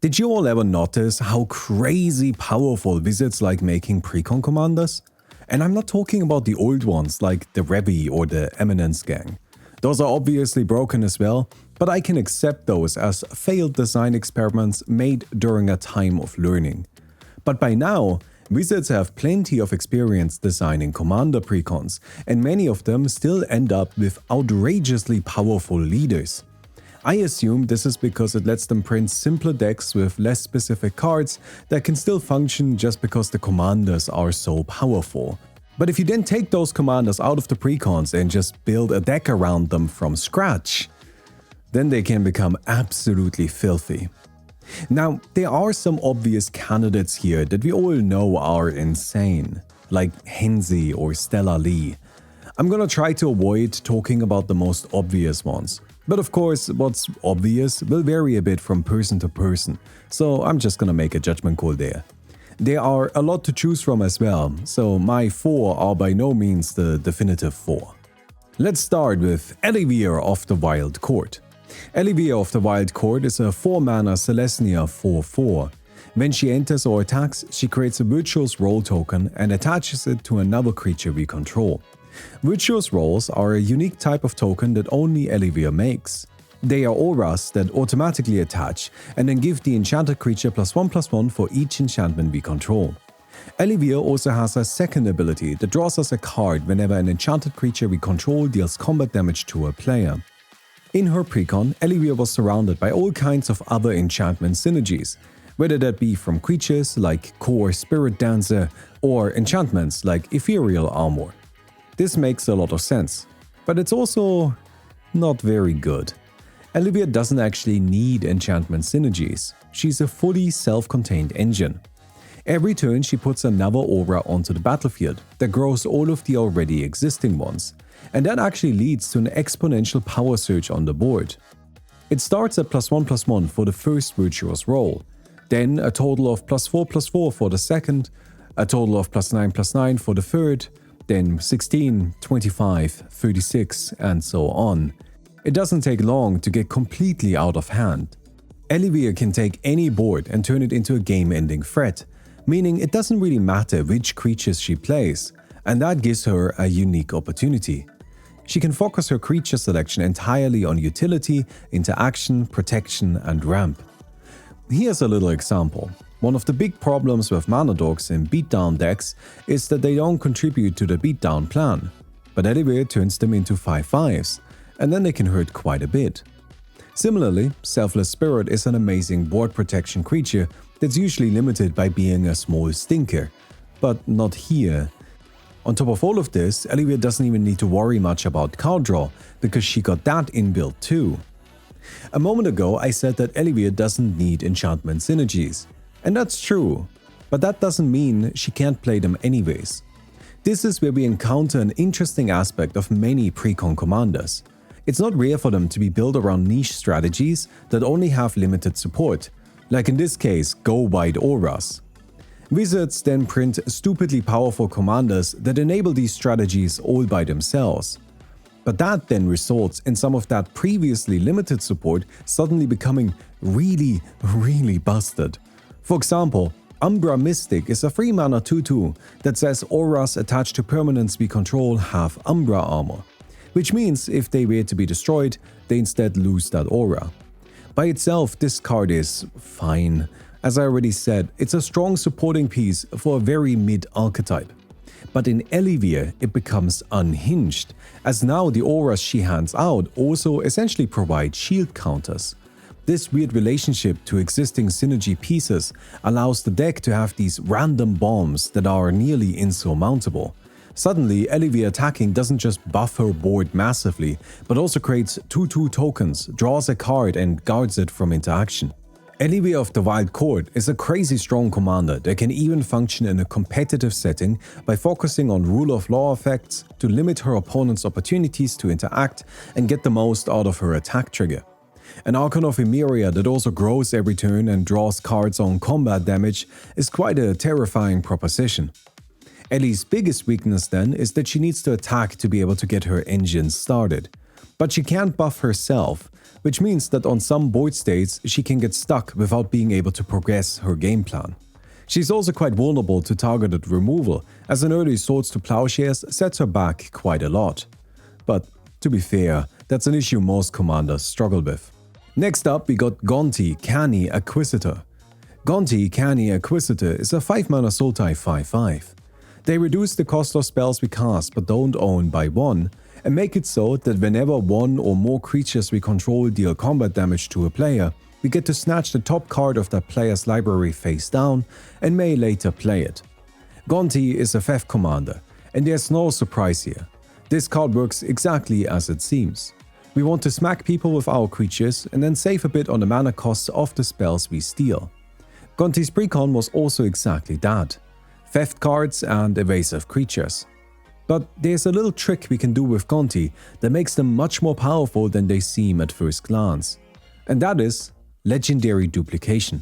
Did you all ever notice how crazy powerful wizards like making Precon commanders? And I'm not talking about the old ones like the Rebbe or the Eminence gang. Those are obviously broken as well, but I can accept those as failed design experiments made during a time of learning. But by now, wizards have plenty of experience designing commander precons, and many of them still end up with outrageously powerful leaders. I assume this is because it lets them print simpler decks with less specific cards that can still function just because the commanders are so powerful. But if you then take those commanders out of the precons and just build a deck around them from scratch, then they can become absolutely filthy. Now, there are some obvious candidates here that we all know are insane, like Henzi or Stella Lee. I'm gonna try to avoid talking about the most obvious ones. But of course, what's obvious will vary a bit from person to person, so I'm just gonna make a judgment call there. There are a lot to choose from as well, so my 4 are by no means the definitive 4. Let's start with Ellivere of the Wild Court. Ellivere of the Wild Court is a 4-mana Celestia 4/4. When she enters or attacks, she creates a Virtuous Roll token and attaches it to another creature we control. Virtuous Rolls are a unique type of token that only Ellivere makes. They are auras that automatically attach and then give the enchanted creature +1/+1 for each enchantment we control. Ellivere also has a second ability that draws us a card whenever an enchanted creature we control deals combat damage to a player. In her precon, Ellivere was surrounded by all kinds of other enchantment synergies, whether that be from creatures like Core Spirit Dancer or enchantments like Ethereal Armor. This makes a lot of sense, but it's also not very good. Ellivere doesn't actually need enchantment synergies. She's a fully self-contained engine. Every turn she puts another aura onto the battlefield that grows all of the already existing ones, and that actually leads to an exponential power surge on the board. It starts at +1/+1 for the first Virtuous Roll, then a total of +4/+4 for the second, a total of +9/+9 for the third, then 16, 25, 36, and so on. It doesn't take long to get completely out of hand. Ellivere can take any board and turn it into a game-ending threat, meaning it doesn't really matter which creatures she plays, and that gives her a unique opportunity. She can focus her creature selection entirely on utility, interaction, protection, and ramp. Here's a little example. One of the big problems with mana dogs in beatdown decks is that they don't contribute to the beatdown plan, but Ellivere turns them into 5/5s, and then they can hurt quite a bit. Similarly, Selfless Spirit is an amazing board protection creature that's usually limited by being a small stinker, but not here. On top of all of this, Ellivere doesn't even need to worry much about card draw, because she got that inbuilt too. A moment ago I said that Ellivere doesn't need enchantment synergies. And that's true, but that doesn't mean she can't play them anyways. This is where we encounter an interesting aspect of many precon commanders. It's not rare for them to be built around niche strategies that only have limited support, like in this case Go Wide Auras. Wizards then print stupidly powerful commanders that enable these strategies all by themselves. But that then results in some of that previously limited support suddenly becoming really busted. For example, Umbra Mystic is a 3-mana 2/2 that says auras attached to permanents we control have Umbra armor, which means if they were to be destroyed, they instead lose that aura. By itself, this card is fine. As I already said, it's a strong supporting piece for a very mid archetype. But in Ellivere, it becomes unhinged, as now the auras she hands out also essentially provide shield counters. This weird relationship to existing synergy pieces allows the deck to have these random bombs that are nearly insurmountable. Suddenly, Ellivere attacking doesn't just buff her board massively, but also creates 2/2 tokens, draws a card and guards it from interaction. Ellivere of the Wild Court is a crazy strong commander that can even function in a competitive setting by focusing on rule of law effects to limit her opponent's opportunities to interact and get the most out of her attack trigger. An Archon of Emeria that also grows every turn and draws cards on combat damage is quite a terrifying proposition. Ellie's biggest weakness then is that she needs to attack to be able to get her engine started. But she can't buff herself, which means that on some board states she can get stuck without being able to progress her game plan. She's also quite vulnerable to targeted removal, as an early Swords to Plowshares sets her back quite a lot. But to be fair, that's an issue most commanders struggle with. Next up, we got Gonti, Canny, Acquisitor. Gonti, Canny, Acquisitor is a 5-mana Sultai 5/5. They reduce the cost of spells we cast but don't own by 1, and make it so that whenever one or more creatures we control deal combat damage to a player, we get to snatch the top card of that player's library face down and may later play it. Gonti is a theft commander, and there's no surprise here. This card works exactly as it seems. We want to smack people with our creatures and then save a bit on the mana costs of the spells we steal. Gonti's Precon was also exactly that. Theft cards and evasive creatures. But there's a little trick we can do with Gonti that makes them much more powerful than they seem at first glance. And that is legendary duplication.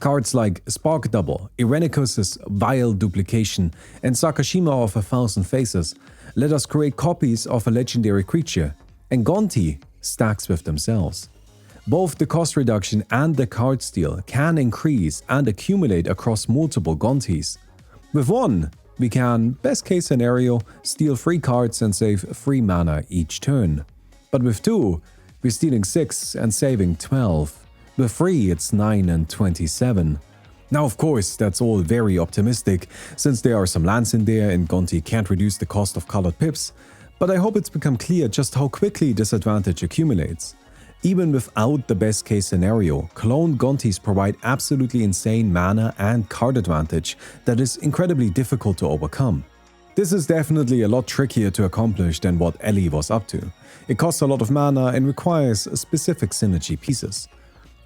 Cards like Spark Double, Irenicus' Vile Duplication, and Sakashima of 1,000 Faces let us create copies of a legendary creature, and Gonti stacks with themselves. Both the cost reduction and the card steal can increase and accumulate across multiple Gontis. With one, we can, best case scenario, steal 3 cards and save 3 mana each turn. But with 2, we're stealing 6 and saving 12. With 3, it's 9 and 27. Now of course, that's all very optimistic, since there are some lands in there and Gonti can't reduce the cost of colored pips, but I hope it's become clear just how quickly this advantage accumulates. Even without the best case scenario, cloned Gontis provide absolutely insane mana and card advantage that is incredibly difficult to overcome. This is definitely a lot trickier to accomplish than what Ellie was up to. It costs a lot of mana and requires specific synergy pieces.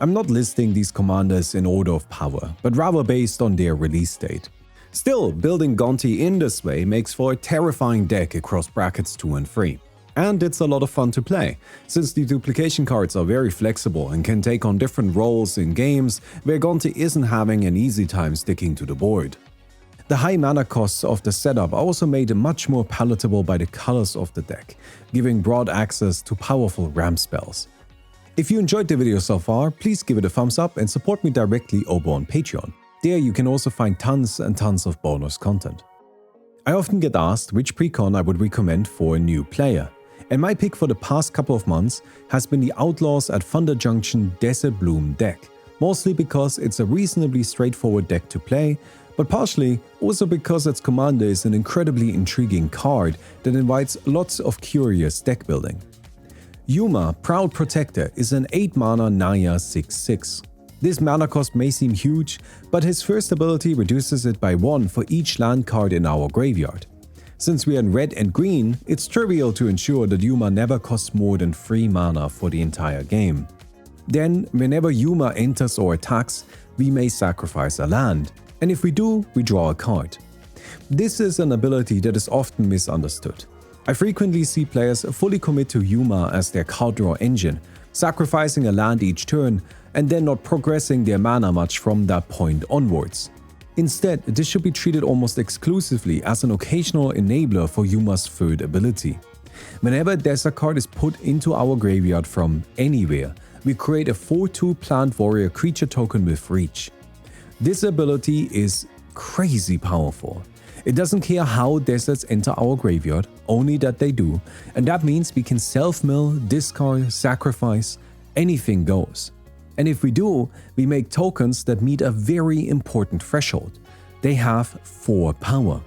I'm not listing these commanders in order of power, but rather based on their release date. Still, building Gonti in this way makes for a terrifying deck across brackets 2 and 3. And it's a lot of fun to play, since the duplication cards are very flexible and can take on different roles in games where Gonti isn't having an easy time sticking to the board. The high mana costs of the setup are also made much more palatable by the colors of the deck, giving broad access to powerful ramp spells. If you enjoyed the video so far, please give it a thumbs up and support me directly over on Patreon. There you can also find tons and tons of bonus content. I often get asked which precon I would recommend for a new player. And my pick for the past couple of months has been the Outlaws at Thunder Junction Desert Bloom deck, mostly because it's a reasonably straightforward deck to play, but partially also because its commander is an incredibly intriguing card that invites lots of curious deck building. Yuma, Proud Protector, is an 8-mana Naya 6/6. This mana cost may seem huge, but his first ability reduces it by 1 for each land card in our graveyard. Since we are in red and green, it's trivial to ensure that Yuma never costs more than 3 mana for the entire game. Then, whenever Yuma enters or attacks, we may sacrifice a land, and if we do, we draw a card. This is an ability that is often misunderstood. I frequently see players fully commit to Yuma as their card draw engine, sacrificing a land each turn, and then not progressing their mana much from that point onwards. Instead, this should be treated almost exclusively as an occasional enabler for Yuma's third ability. Whenever a desert card is put into our graveyard from anywhere, we create a 4/2 plant warrior creature token with reach. This ability is crazy powerful. It doesn't care how deserts enter our graveyard, only that they do, and that means we can self-mill, discard, sacrifice, anything goes. And if we do, we make tokens that meet a very important threshold. They have 4 power.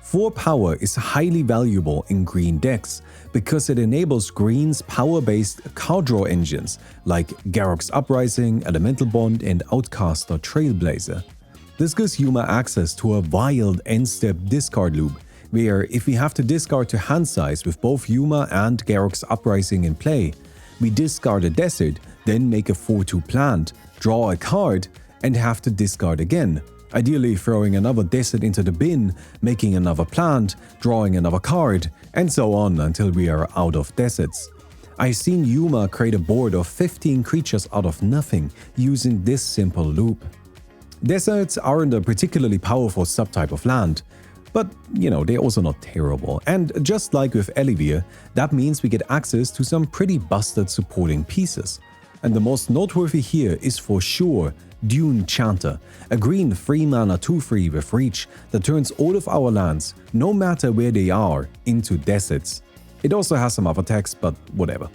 4 power is highly valuable in green decks because it enables green's power-based card draw engines like Garruk's Uprising, Elemental Bond, and Outcaster Trailblazer. This gives Yuma access to a wild end-step discard loop, where if we have to discard to hand size with both Yuma and Garruk's Uprising in play, we discard a desert, then make a 4/2 plant, draw a card, and have to discard again, ideally throwing another desert into the bin, making another plant, drawing another card, and so on until we are out of deserts. I've seen Yuma create a board of 15 creatures out of nothing using this simple loop. Deserts aren't a particularly powerful subtype of land. But, they're also not terrible. And just like with Ellivere, that means we get access to some pretty busted supporting pieces. And the most noteworthy here is for sure Dune Chanter, a green 3-mana 2/3 with reach that turns all of our lands, no matter where they are, into deserts. It also has some other text, but whatever.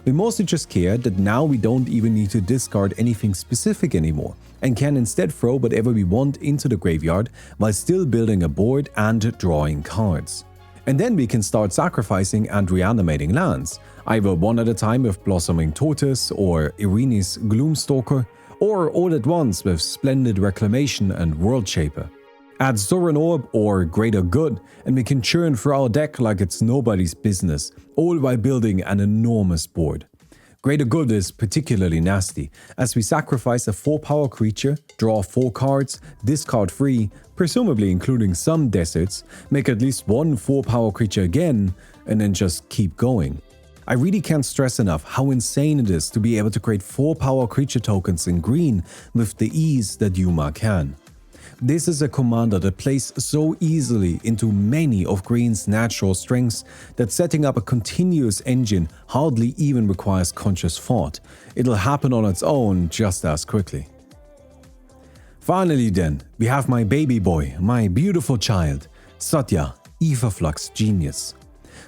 We mostly just care that now we don't even need to discard anything specific anymore, and can instead throw whatever we want into the graveyard while still building a board and drawing cards. And then we can start sacrificing and reanimating lands, either one at a time with Blossoming Tortoise or Irene's Gloomstalker, or all at once with Splendid Reclamation and World Shaper. Add Zoran Orb or Greater Good, and we can churn through our deck like it's nobody's business, all while building an enormous board. Greater Good is particularly nasty, as we sacrifice a 4-power creature, draw 4 cards, discard 3, presumably including some deserts, make at least one 4-power creature again, and then just keep going. I really can't stress enough how insane it is to be able to create 4-power creature tokens in green with the ease that Yuma can. This is a commander that plays so easily into many of green's natural strengths that setting up a continuous engine hardly even requires conscious thought. It'll happen on its own just as quickly. Finally then, we have my baby boy, my beautiful child, Satya, Aetherflux Genius.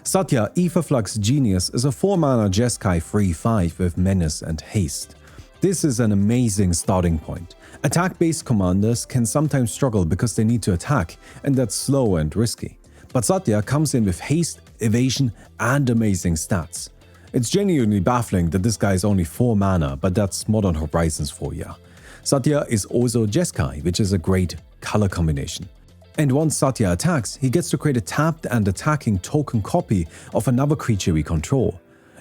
Satya, Aetherflux Genius is a 4-mana Jeskai 3/5 with Menace and Haste. This is an amazing starting point. Attack-based commanders can sometimes struggle because they need to attack, and that's slow and risky. But Satya comes in with haste, evasion, and amazing stats. It's genuinely baffling that this guy is only 4 mana, but that's Modern Horizons for ya. Satya is also Jeskai, which is a great color combination. And once Satya attacks, he gets to create a tapped and attacking token copy of another creature we control.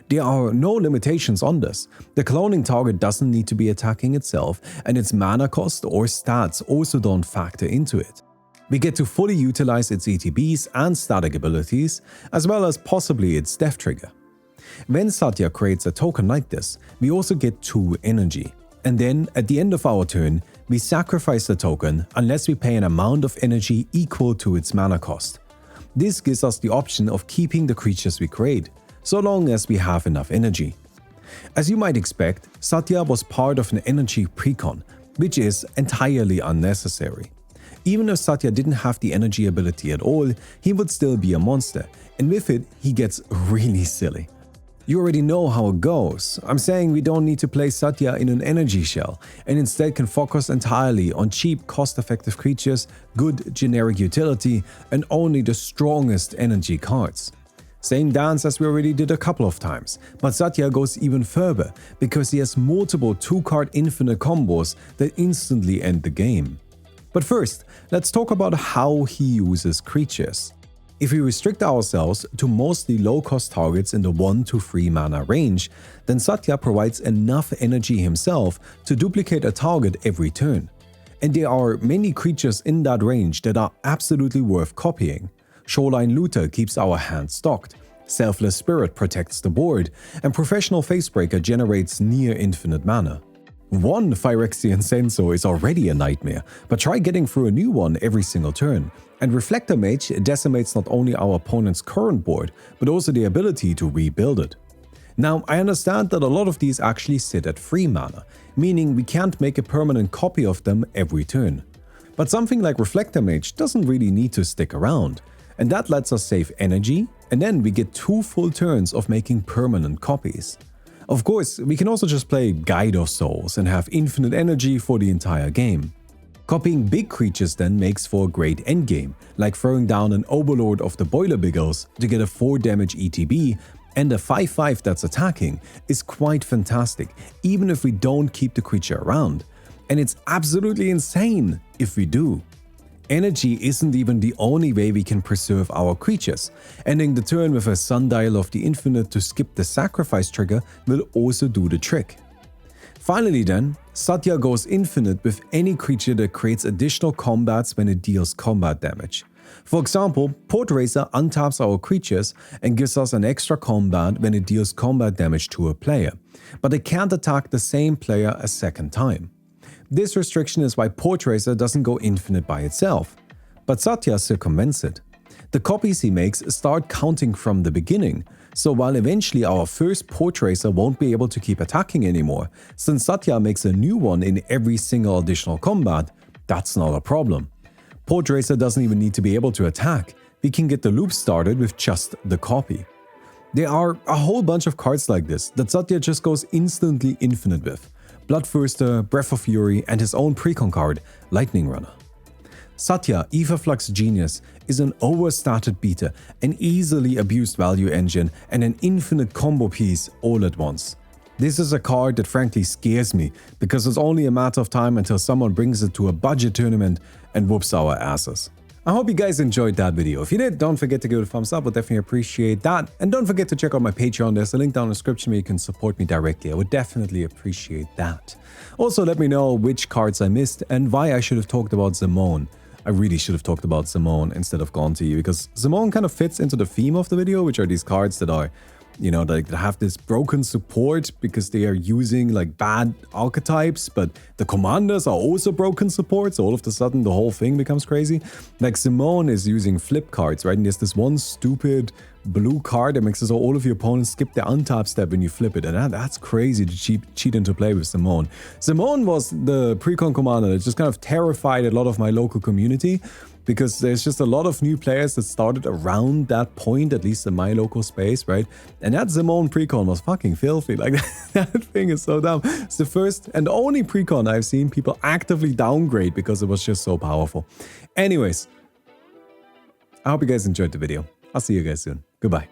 There are no limitations on this. The cloning target doesn't need to be attacking itself, and its mana cost or stats also don't factor into it. We get to fully utilize its ETBs and static abilities, as well as possibly its death trigger. When Satya creates a token like this, we also get 2 energy. And then, at the end of our turn, we sacrifice the token unless we pay an amount of energy equal to its mana cost. This gives us the option of keeping the creatures we create, so long as we have enough energy. As you might expect, Satya was part of an energy precon, which is entirely unnecessary. Even if Satya didn't have the energy ability at all, he would still be a monster, and with it, he gets really silly. You already know how it goes. I'm saying we don't need to play Satya in an energy shell, and instead can focus entirely on cheap, cost-effective creatures, good generic utility, and only the strongest energy cards. Same dance as we already did a couple of times, but Satya goes even further because he has multiple 2-card infinite combos that instantly end the game. But first, let's talk about how he uses creatures. If we restrict ourselves to mostly low-cost targets in the 1 to 3 mana range, then Satya provides enough energy himself to duplicate a target every turn. And there are many creatures in that range that are absolutely worth copying. Shoreline Looter keeps our hand stocked, Selfless Spirit protects the board, and Professional Facebreaker generates near infinite mana. One Phyrexian Sensor is already a nightmare, but try getting through a new one every single turn. And Reflector Mage decimates not only our opponent's current board, but also the ability to rebuild it. Now, I understand that a lot of these actually sit at 3 mana, meaning we can't make a permanent copy of them every turn. But something like Reflector Mage doesn't really need to stick around, and that lets us save energy, and then we get 2 full turns of making permanent copies. Of course, we can also just play Guide of Souls and have infinite energy for the entire game. Copying big creatures then makes for a great endgame, like throwing down an Overlord of the Boilerbiggles to get a 4 damage ETB, and a 5/5 that's attacking is quite fantastic, even if we don't keep the creature around. And it's absolutely insane if we do. Energy isn't even the only way we can preserve our creatures. Ending the turn with a Sundial of the Infinite to skip the sacrifice trigger will also do the trick. Finally then, Satya goes infinite with any creature that creates additional combats when it deals combat damage. For example, Portracer untaps our creatures and gives us an extra combat when it deals combat damage to a player, but it can't attack the same player a second time. This restriction is why Portracer doesn't go infinite by itself. but Satya circumvents it. The copies he makes start counting from the beginning, so while eventually our first port racer won't be able to keep attacking anymore, since Satya makes a new one in every single additional combat, that's not a problem. Port racer doesn't even need to be able to attack, we can get the loop started with just the copy. There are a whole bunch of cards like this that Satya just goes instantly infinite with. Bloodthirster, Breath of Fury, and his own Precon card, Lightning Runner. Satya, Aetherflux Genius, is an overstarted beta, an easily abused value engine, and an infinite combo piece all at once. This is a card that frankly scares me, because it's only a matter of time until someone brings it to a budget tournament and whoops our asses. I hope you guys enjoyed that video. If you did, don't forget to give it a thumbs up, I would definitely appreciate that. And don't forget to check out my Patreon, there's a link down in the description where you can support me directly. I would definitely appreciate that. Also, let me know which cards I missed and why I should have talked about Simone. I really should have talked about Simone instead of Gonti, because Simone kind of fits into the theme of the video, which are these cards that are, you know, that have this broken support because they are using like bad archetypes, but the commanders are also broken support, so all of a sudden the whole thing becomes crazy. Like Simone is using flip cards, right? And there's this one stupid blue card that makes it so all of your opponents skip the untap step when you flip it, and that's crazy to cheat into play with Simone. Simone was the Precon commander that just kind of terrified a lot of my local community, because there's just a lot of new players that started around that point, at least in my local space, right? And that Simone Precon was fucking filthy. Like, that thing is so dumb. It's the first and only Precon I've seen people actively downgrade because it was just so powerful. Anyways, I hope you guys enjoyed the video. I'll see you guys soon. Goodbye.